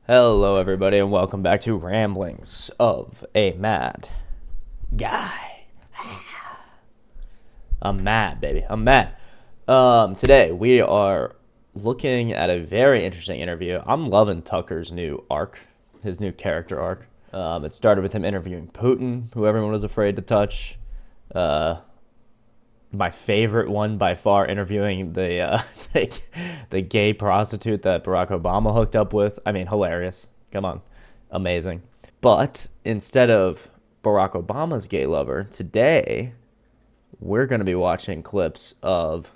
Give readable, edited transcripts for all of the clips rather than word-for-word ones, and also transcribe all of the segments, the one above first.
Hello, everybody, and welcome back to Ramblings of a Mad Guy. I'm mad, baby. I'm mad. Today we are looking at a very interesting interview. I'm loving Tucker's new arc, his new character arc. It started with him interviewing Putin, who everyone was afraid to touch. My favorite one by far, interviewing the the gay prostitute that Barack Obama hooked up with. I mean, hilarious. Come on, amazing. But instead of Barack Obama's gay lover, today we're going to be watching clips of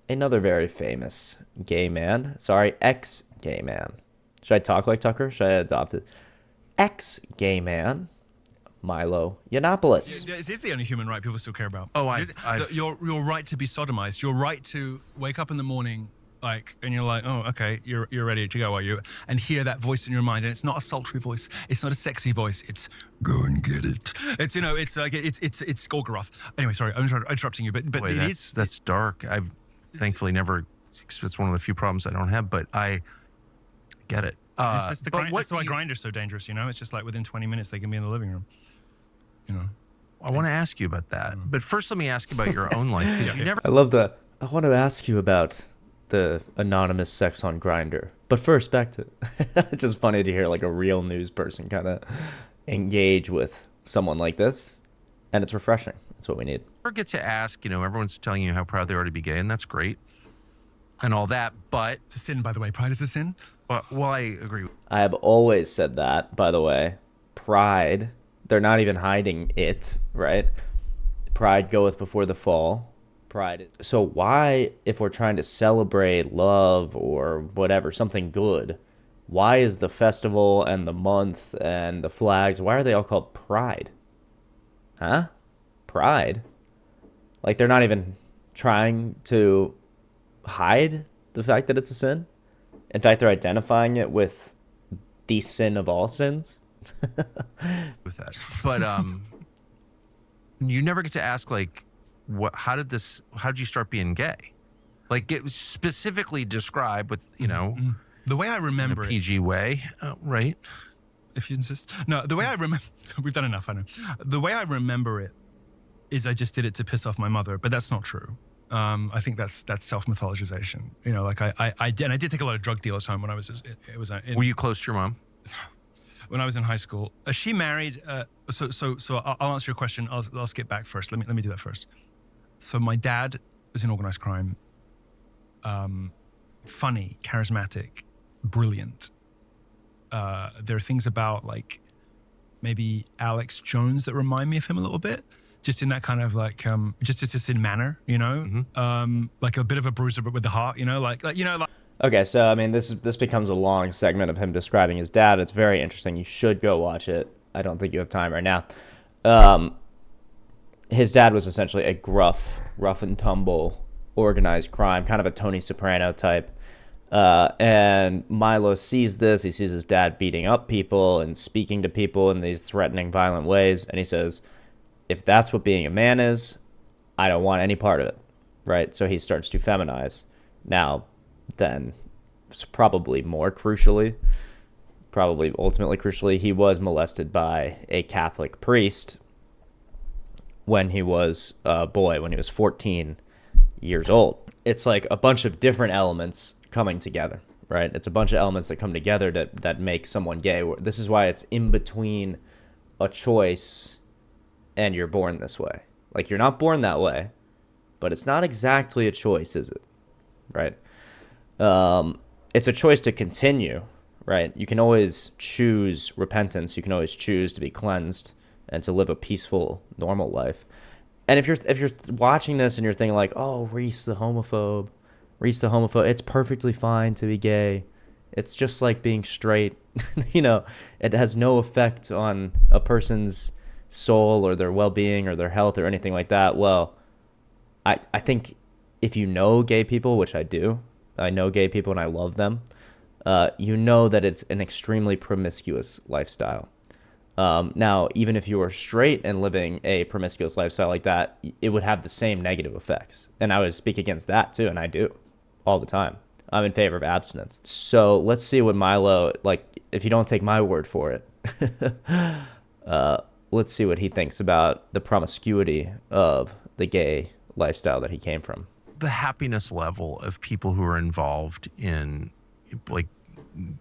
another very famous gay man. Sorry, ex-gay man. Should I talk like Tucker? Should I adopt it? Ex-gay man, Milo Yiannopoulos. Yeah, it's the only human right people still care about. Your right to be sodomized, your right to wake up in the morning, and you're like, oh, okay, you're ready to go, are you? And hear that voice in your mind, and it's not a sultry voice, it's not a sexy voice, it's go and get it. It's it's Gorgoroth. Anyway, sorry, I'm interrupting you, but Wait, that's dark. I've thankfully never. It's one of the few problems I don't have, but I get it. That's why Grindr's so dangerous. It's just like within 20 minutes they can be in the living room. I want to ask you about that, but first let me ask you about your own life because you never. I love that. I want to ask you about the anonymous sex on Grindr. But first, back to it's just funny to hear like a real news person kind of engage with someone like this, and it's refreshing. That's what we need. Never get to ask. Everyone's telling you how proud they are to be gay, and that's great, and all that. But it's a sin, by the way. Pride is a sin. Well, I agree. I have always said that, by the way. Pride, they're not even hiding it, right? Pride goeth before the fall. Pride. So why, if we're trying to celebrate love or whatever, something good, why is the festival and the month and the flags, why are they all called Pride? Huh? Pride? Like they're not even trying to hide the fact that it's a sin? In fact, they're identifying it with the sin of all sins. With that, but you never get to ask how did you start being gay? Like get specifically describe with the way I remember in a PG way, right? If you insist. No, the way I remember, we've done enough. I know. The way I remember it is I just did it to piss off my mother, but that's not true. I think that's self-mythologization. I did take a lot of drug dealers home when I was. Were you close to your mom? When I was in high school, she married. So I'll answer your question. I'll skip back first. Let me do that first. So my dad was in organized crime. Funny, charismatic, brilliant. There are things about maybe Alex Jones that remind me of him a little bit. Just in that kind of just in manner, like a bit of a bruiser, but with the heart, Okay, so I mean, this becomes a long segment of him describing his dad. It's very interesting. You should go watch it. I don't think you have time right now. His dad was essentially a rough and tumble, organized crime, kind of a Tony Soprano type. And Milo sees this. He sees his dad beating up people and speaking to people in these threatening, violent ways, and he says, if that's what being a man is, I don't want any part of it, right? So he starts to feminize. Now, then, probably ultimately crucially, he was molested by a Catholic priest when he was a boy, when he was 14 years old. It's like a bunch of different elements coming together, right? It's a bunch of elements that come together that make someone gay. This is why it's in between a choice and you're born this way. Like, you're not born that way, but it's not exactly a choice, is it? Right? It's a choice to continue, right? You can always choose repentance. You can always choose to be cleansed and to live a peaceful, normal life. And if you're watching this and you're thinking like, oh, Reese the homophobe, it's perfectly fine to be gay. It's just like being straight. It has no effect on a person's soul or their well-being or their health or anything like that. Well, I think if you know gay people, which I do, I know gay people and I love them, you know that it's an extremely promiscuous lifestyle. Now, even if you were straight and living a promiscuous lifestyle like that, it would have the same negative effects. And I would speak against that too, and I do all the time. I'm in favor of abstinence. So let's see what Milo, like, if you don't take my word for it, let's see what he thinks about the promiscuity of the gay lifestyle that he came from. The happiness level of people who are involved in like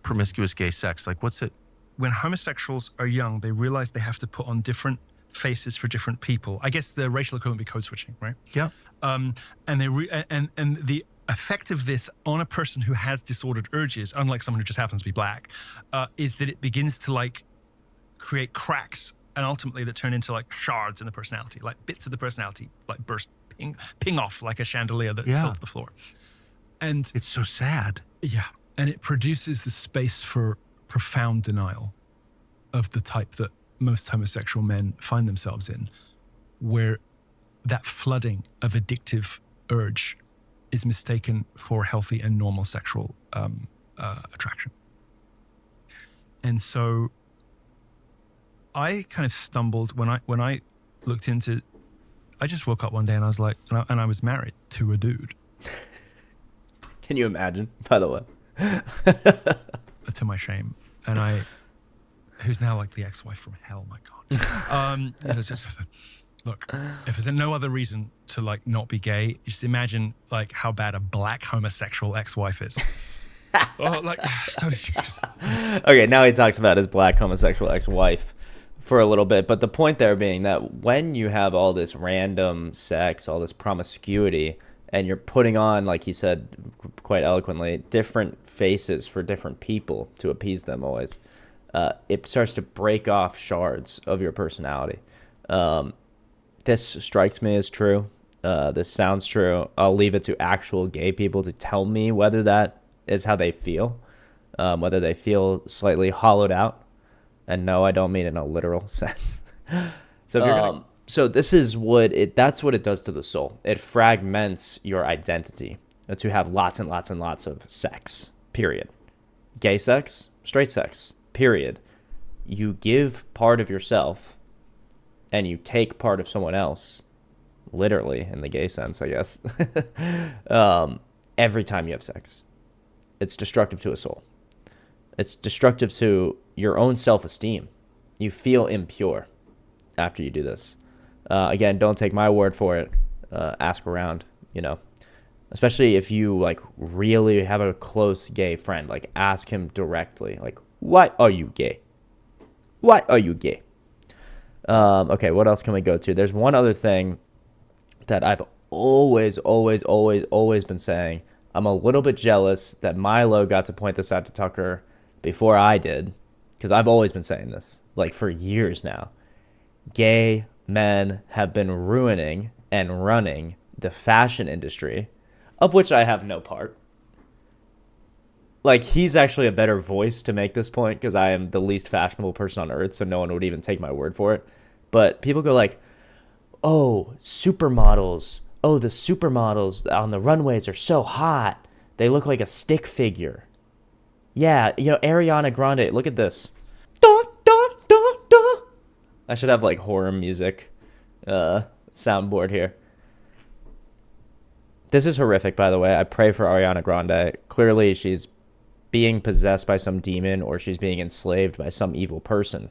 promiscuous gay sex, like what's it? When homosexuals are young, they realize they have to put on different faces for different people. I guess the racial equivalent would be code switching, right? Yeah. And the effect of this on a person who has disordered urges, unlike someone who just happens to be black, is that it begins to like create cracks, and ultimately that turn into like shards in the personality, like bits of the personality, like burst, ping off like a chandelier that fills the floor. And it's so sad. Yeah. And it produces the space for profound denial of the type that most homosexual men find themselves in, where that flooding of addictive urge is mistaken for healthy and normal sexual attraction. And so I kind of stumbled when I looked into, I just woke up one day and I was like, and I was married to a dude. Can you imagine, by the way? To my shame. And who's now like the ex-wife from hell, my God. Look, if there's no other reason to like not be gay, just imagine like how bad a black homosexual ex-wife is. Okay, now he talks about his black homosexual ex-wife for a little bit, but the point there being that when you have all this random sex, all this promiscuity, and you're putting on, like he said quite eloquently, different faces for different people to appease them always, it starts to break off shards of your personality. This strikes me as true. This sounds true. I'll leave it to actual gay people to tell me whether that is how they feel, whether they feel slightly hollowed out. And no, I don't mean in a literal sense. So this is that's what it does to the soul. It fragments your identity to have lots and lots and lots of sex, period. Gay sex, straight sex, period. You give part of yourself and you take part of someone else, literally in the gay sense, I guess, every time you have sex. It's destructive to a soul. It's destructive to your own self-esteem. You feel impure after you do this. Again, don't take my word for it. Ask around, especially if you like really have a close gay friend, like ask him directly, like, why are you gay? Why are you gay? Okay, what else can we go to? There's one other thing that I've always been saying. I'm a little bit jealous that Milo got to point this out to Tucker before I did, because I've always been saying this, like for years now. Gay men have been ruining and running the fashion industry, of which I have no part. Like, he's actually a better voice to make this point because I am the least fashionable person on earth, so no one would even take my word for it. But people go like, oh, supermodels. Oh, the supermodels on the runways are so hot. They look like a stick figure. Yeah, Ariana Grande, look at this. I should have like horror music soundboard here. This is horrific, by the way. I pray for Ariana Grande. Clearly, she's being possessed by some demon or she's being enslaved by some evil person,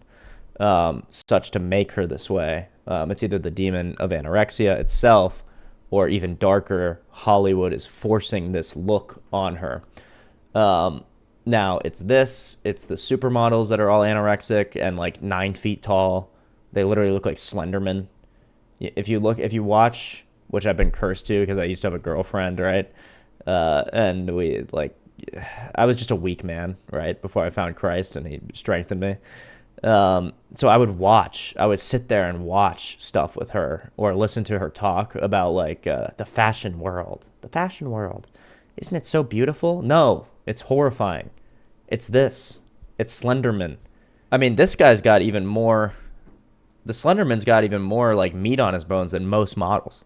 such to make her this way. It's either the demon of anorexia itself or even darker, Hollywood is forcing this look on her. Now, it's the supermodels that are all anorexic and like 9 feet tall. They literally look like Slenderman. If you watch, which I've been cursed to because I used to have a girlfriend, right? And I was just a weak man, right? Before I found Christ and he strengthened me. So I would sit there and watch stuff with her or listen to her talk about like the fashion world. The fashion world. Isn't it so beautiful? No, it's horrifying. It's Slenderman. I mean, this guy's got even more, the Slenderman's got even more like meat on his bones than most models.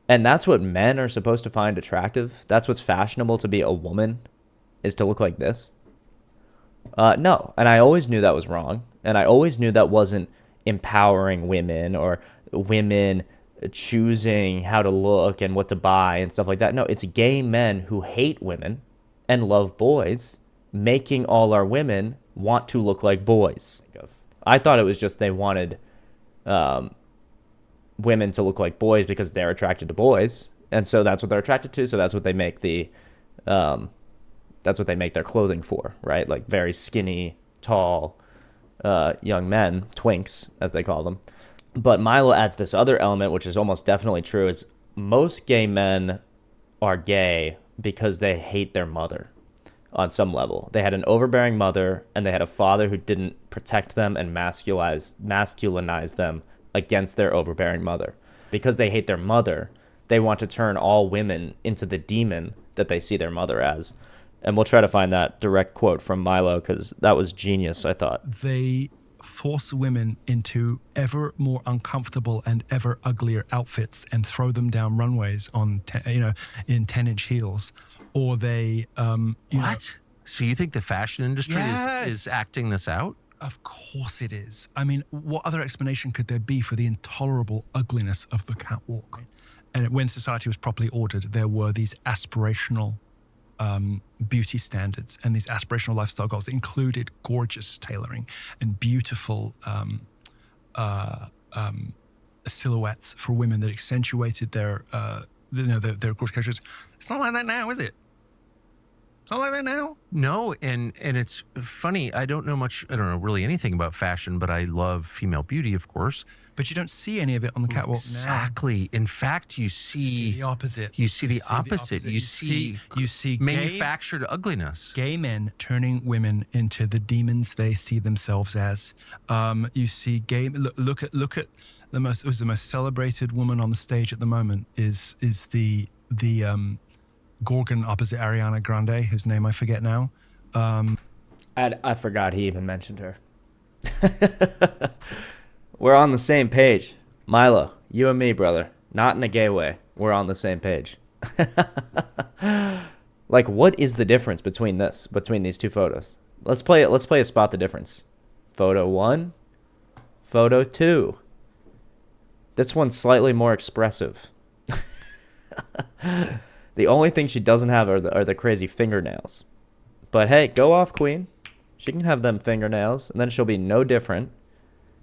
And that's what men are supposed to find attractive. That's what's fashionable to be a woman, is to look like this. No, and I always knew that was wrong. And I always knew that wasn't empowering women or women choosing how to look and what to buy and stuff like that. No, it's gay men who hate women and love boys, making all our women want to look like boys. I thought it was just they wanted women to look like boys because they're attracted to boys, and so that's what they're attracted to. So that's what they make their clothing for, right? Like very skinny, tall, young men, twinks as they call them. But Milo adds this other element, which is almost definitely true: is most gay men are gay because they hate their mother on some level. They had an overbearing mother, and they had a father who didn't protect them and masculinize them against their overbearing mother. Because they hate their mother, they want to turn all women into the demon that they see their mother as. And we'll try to find that direct quote from Milo, because that was genius, I thought. They force women into ever more uncomfortable and ever uglier outfits and throw them down runways on, in 10-inch heels. Or they, What? So you think the fashion industry is acting this out? Of course it is. I mean, what other explanation could there be for the intolerable ugliness of the catwalk? And when society was properly ordered, there were these aspirational beauty standards and these aspirational lifestyle goals that included gorgeous tailoring and beautiful silhouettes for women that accentuated their gorgeous characters. It's not like that now, is it? It's not like that now. No, and it's funny. I don't know really anything about fashion, but I love female beauty, of course. But you don't see any of it on the catwalk now. Exactly. In fact, you see the opposite. You see the opposite. You see manufactured ugliness. Gay men turning women into the demons they see themselves as. You see gay. Look at the most celebrated woman on the stage at the moment is the Gorgon opposite Ariana Grande, whose name I forget now. I forgot he even mentioned her. We're on the same page. Milo, you and me, brother. Not in a gay way. We're on the same page. Like, what is the difference between these two photos? Let's play a spot the difference. Photo 1, photo 2. This one's slightly more expressive. The only thing she doesn't have are the crazy fingernails. But hey, go off, queen. She can have them fingernails, and then she'll be no different.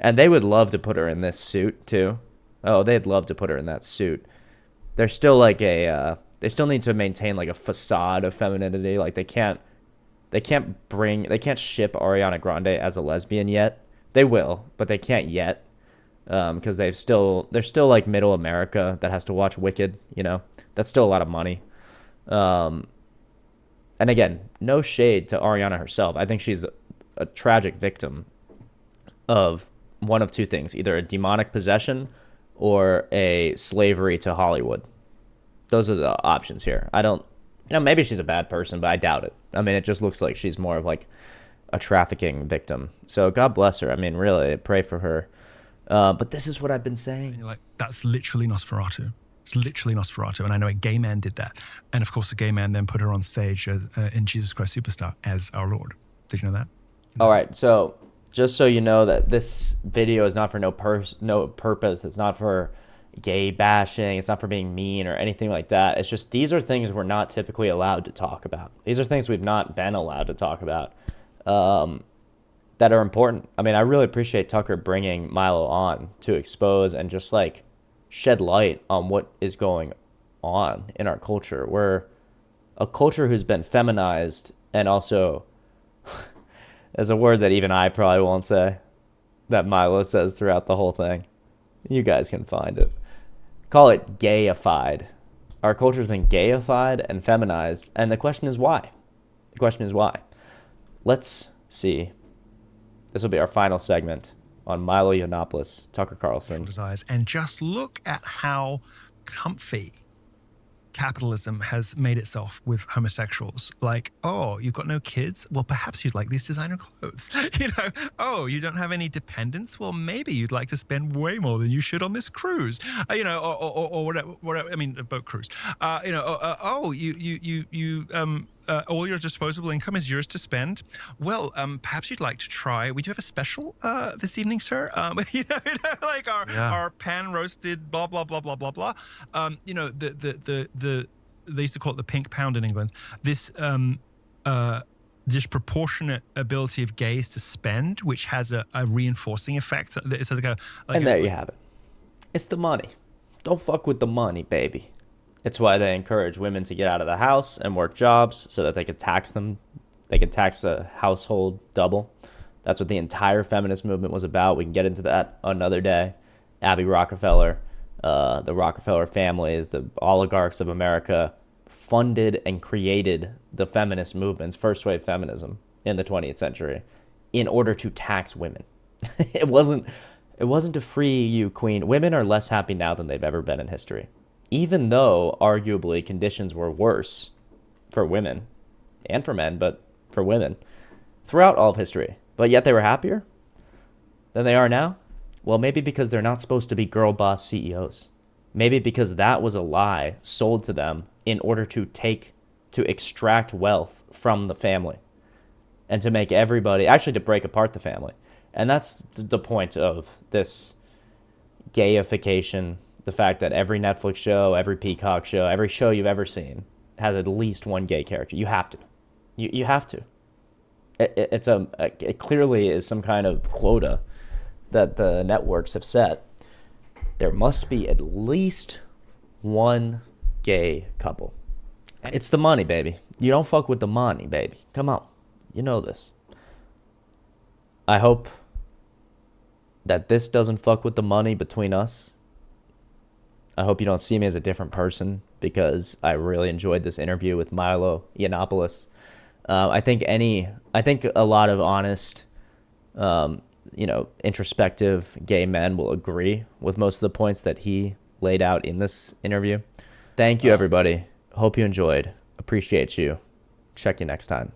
And they would love to put her in this suit, too. Oh, they'd love to put her in that suit. They're still like they still need to maintain like a facade of femininity. Like they can't ship Ariana Grande as a lesbian yet. They will, but they can't yet. Because they're still like middle America that has to watch Wicked, that's still a lot of money. And again, no shade to Ariana herself. I think she's a tragic victim of one of two things, either a demonic possession or a slavery to Hollywood. Those are the options here. I don't, maybe she's a bad person, but I doubt it. I mean, it just looks like she's more of like a trafficking victim. So God bless her. I mean, really, pray for her. But this is what I've been saying. And you're like, that's literally Nosferatu. It's literally Nosferatu. And I know a gay man did that. And of course, a gay man then put her on stage in Jesus Christ Superstar as our Lord. Did you know that? All right. So just so you know that this video is not for no purpose. It's not for gay bashing. It's not for being mean or anything like that. It's just these are things we're not typically allowed to talk about. These are things we've not been allowed to talk about. That are important. I mean, I really appreciate Tucker bringing Milo on to expose and just like shed light on what is going on in our culture. We're a culture who's been feminized, and also there's a word that even I probably won't say that Milo says throughout the whole thing. You guys can find it. Call it gayified. Our culture's been gayified and feminized, and the question is why? Let's see. This will be our final segment on Milo Yiannopoulos, Tucker Carlson. Desires. And just look at how comfy capitalism has made itself with homosexuals. Like, oh, you've got no kids? Well, perhaps you'd like these designer clothes. Oh, you don't have any dependents? Well, maybe you'd like to spend way more than you should on this cruise. Or whatever. I mean, a boat cruise. All your disposable income is yours to spend. Well, perhaps you'd like to try. We do have a special this evening, sir. Like our pan roasted blah blah blah blah blah blah. They used to call it the pink pound in England. This disproportionate ability of gays to spend, which has a reinforcing effect. It's like And there you have it. It's the money. Don't fuck with the money, baby. It's why they encourage women to get out of the house and work jobs so that they could tax them. They could tax a household double. That's what the entire feminist movement was about. We can get into that another day. Abby Rockefeller, the Rockefeller families, the oligarchs of America funded and created the feminist movements, first wave feminism in the 20th century, in order to tax women. It wasn't to free you, queen. Women are less happy now than they've ever been in history, even though arguably conditions were worse for women and for men, but for women throughout all of history. But yet they were happier than they are now. Well, maybe because they're not supposed to be girl boss CEOs. Maybe because that was a lie sold to them in order to extract wealth from the family and to make everybody, actually to break apart the family. And that's the point of this gayification, the fact that every Netflix show, every Peacock show, every show you've ever seen has at least one gay character. You have to. You have to. It clearly is some kind of quota that the networks have set. There must be at least one gay couple. It's the money, baby. You don't fuck with the money, baby. Come on. You know this. I hope that this doesn't fuck with the money between us. I hope you don't see me as a different person, because I really enjoyed this interview with Milo Yiannopoulos. I think a lot of honest, introspective gay men will agree with most of the points that he laid out in this interview. Thank you, everybody. Hope you enjoyed. Appreciate you. Check you next time.